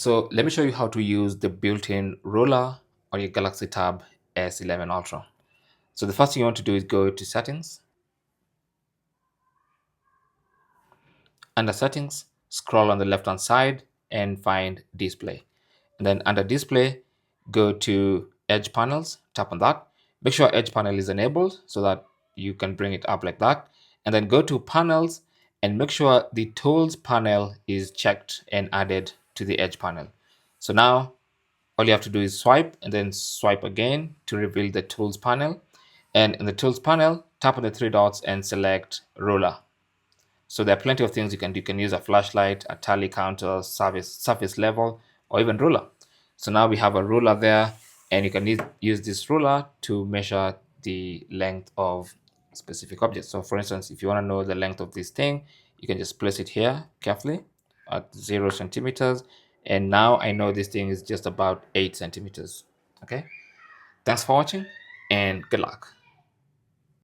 So let me show you how to use the built-in ruler on your Galaxy Tab S11 Ultra. So the first thing you want to do is go to settings. Under settings, scroll on the left hand side and find display. And then under display, go to edge panels, tap on that. Make sure edge panel is enabled so that you can bring it up like that. And then go to panels and make sure the tools panel is checked and added to the edge panel. So now all you have to do is swipe and then swipe again to reveal the tools panel. And in the tools panel, tap on the three dots and select ruler. So there are plenty of things you can do. You can use a flashlight, a tally counter, surface level, or even ruler. So now we have a ruler there, and you can use this ruler to measure the length of specific objects. So for instance, if you want to know the length of this thing, you can just place it here carefully at 0 centimeters. And now I know this thing is just about 8 centimeters. Okay. Thanks for watching and good luck.